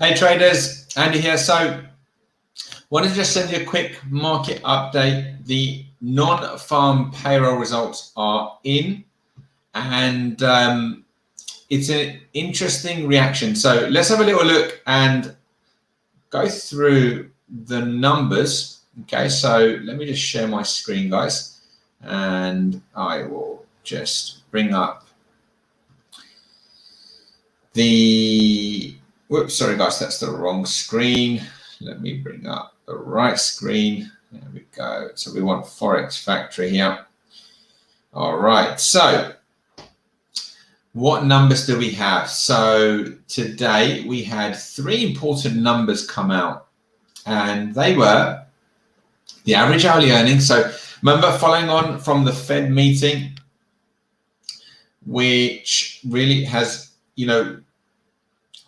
Hey traders, Andy here. So wanted to just send you a quick market update. The non-farm payroll results are in, and it's an interesting reaction. So let's have a little look and go through the numbers. Okay, so let me just share my screen, guys, and I will just bring up the whoops, sorry guys, that's the wrong screen. Let me bring up the right screen. There we go. So we want Forex Factory here. All right, so what numbers do we have? So today we had three important numbers come out, and they were the average hourly earnings. So remember, following on from the Fed meeting, which really has,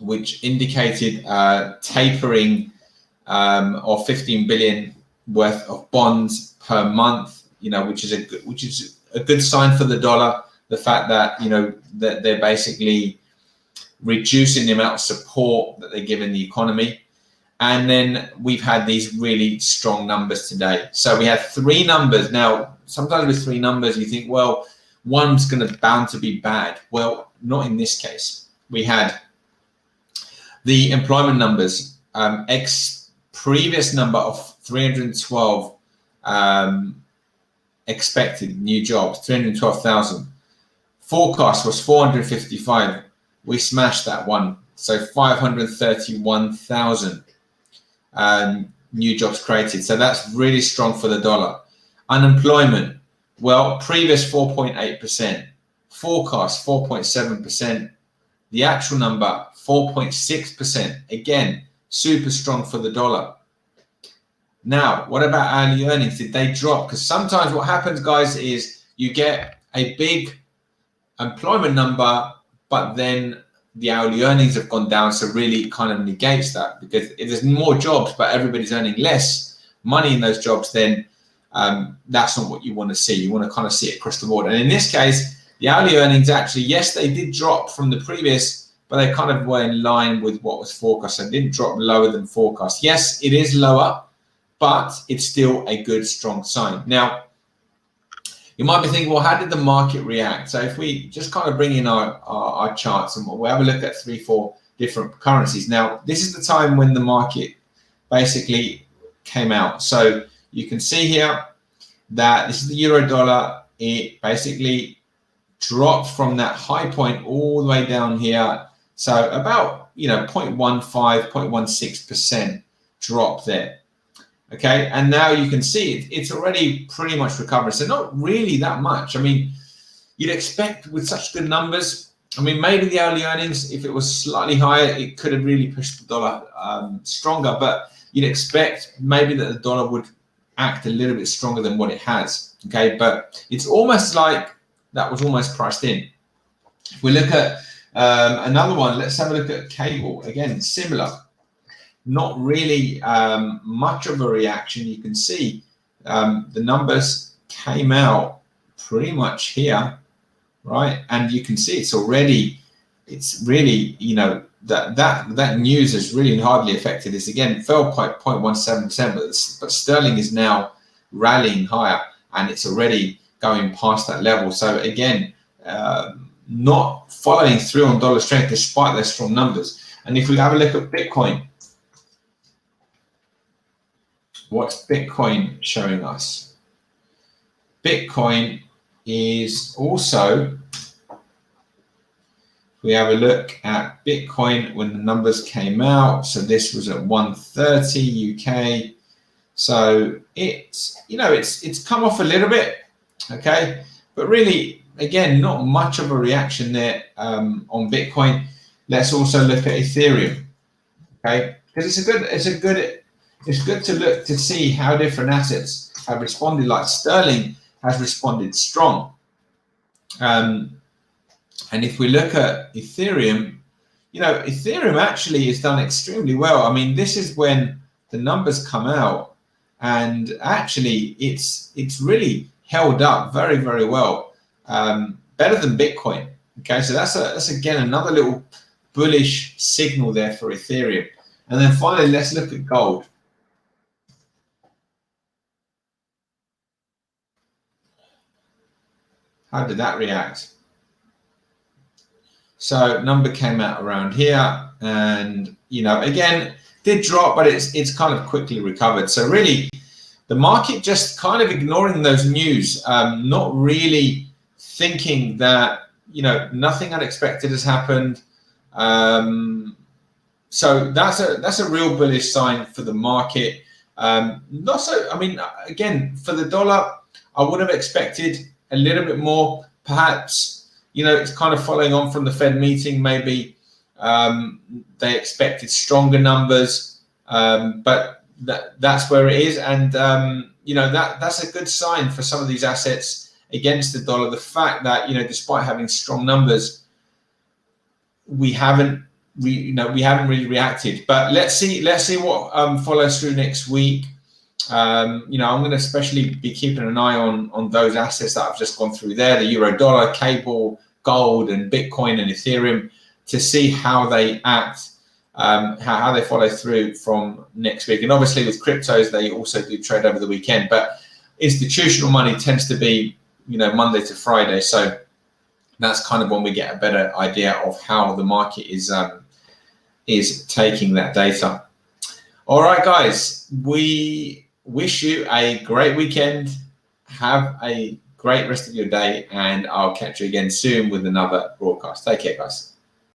which indicated tapering of 15 billion worth of bonds per month, which is a good sign for the dollar. The fact that that they're basically reducing the amount of support that they give in the economy. And then we've had these really strong numbers today. So we have three numbers. Now, sometimes with three numbers, you think, well, one's bound to be bad. Well, not in this case. We had the employment numbers, previous number of 312 expected new jobs, 312,000. Forecast was 455. We smashed that one. So 531,000 new jobs created. So that's really strong for the dollar. Unemployment, well, previous 4.8%, forecast 4.7%. The actual number 4.6%. Again, super strong for the dollar. Now, what about hourly earnings? Did they drop? Because sometimes what happens, guys, is you get a big employment number, but then the hourly earnings have gone down, so really kind of negates that, because if there's more jobs but everybody's earning less money in those jobs, then that's not what you want to see. You want to kind of see it across the board. And in this case, the hourly earnings actually, yes, they did drop from the previous, but they kind of were in line with what was forecast. They didn't drop lower than forecast. Yes, it is lower, but it's still a good, strong sign. Now, you might be thinking, well, how did the market react? So if we just kind of bring in our charts and we'll have a look at 3-4 different currencies. Now, this is the time when the market basically came out. So you can see here that this is the euro dollar. It basically dropped from that high point all the way down here. So about, 0.15, 0.16% drop there. Okay, and now you can see it's already pretty much recovered. So not really that much. I mean, you'd expect with such good numbers, maybe the hourly earnings, if it was slightly higher, it could have really pushed the dollar stronger. But you'd expect maybe that the dollar would act a little bit stronger than what it has. Okay, but it's almost like that was almost priced in. If we look at another one, let's have a look at cable. Again, similar. Not really much of a reaction. You can see the numbers came out pretty much here, right? And you can see it's really, that news has really hardly affected this. Again, fell by 0.17%, but sterling is now rallying higher, and it's already going past that level. So again, not following through on dollar strength despite those strong numbers. And if we have a look at Bitcoin, what's Bitcoin showing us? Bitcoin is also, we have a look at Bitcoin when the numbers came out. So this was at 130 UK. So it's, it's come off a little bit, okay? But really, again, not much of a reaction there on Bitcoin. Let's also look at Ethereum, okay? Because it's good to look to see how different assets have responded. Like sterling has responded strong. And if we look at Ethereum, Ethereum actually has done extremely well. This is when the numbers come out, and actually it's really held up very, very well, better than Bitcoin. Okay, so that's again another little bullish signal there for Ethereum. And then finally, let's look at gold. How did that react? So number came out around here, and again did drop, but it's kind of quickly recovered. So really, the market just kind of ignoring those news, not really thinking that nothing unexpected has happened. So that's a real bullish sign for the market. Not so. I mean, again, for the dollar, I would have expected a little bit more, perhaps. It's kind of following on from the Fed meeting. Maybe they expected stronger numbers, but that's where it is. And that's a good sign for some of these assets against the dollar. The fact that despite having strong numbers, we haven't really reacted. But let's see what follows through next week. I'm going to especially be keeping an eye on those assets that I've just gone through there, the euro dollar, cable, gold, and Bitcoin and Ethereum, to see how they act, how they follow through from next week. And obviously with cryptos, they also do trade over the weekend, but institutional money tends to be, Monday to Friday. So that's kind of when we get a better idea of how the market is taking that data. All right, guys, we wish you a great weekend. Have a great rest of your day, and I'll catch you again soon with another broadcast. Take care, guys.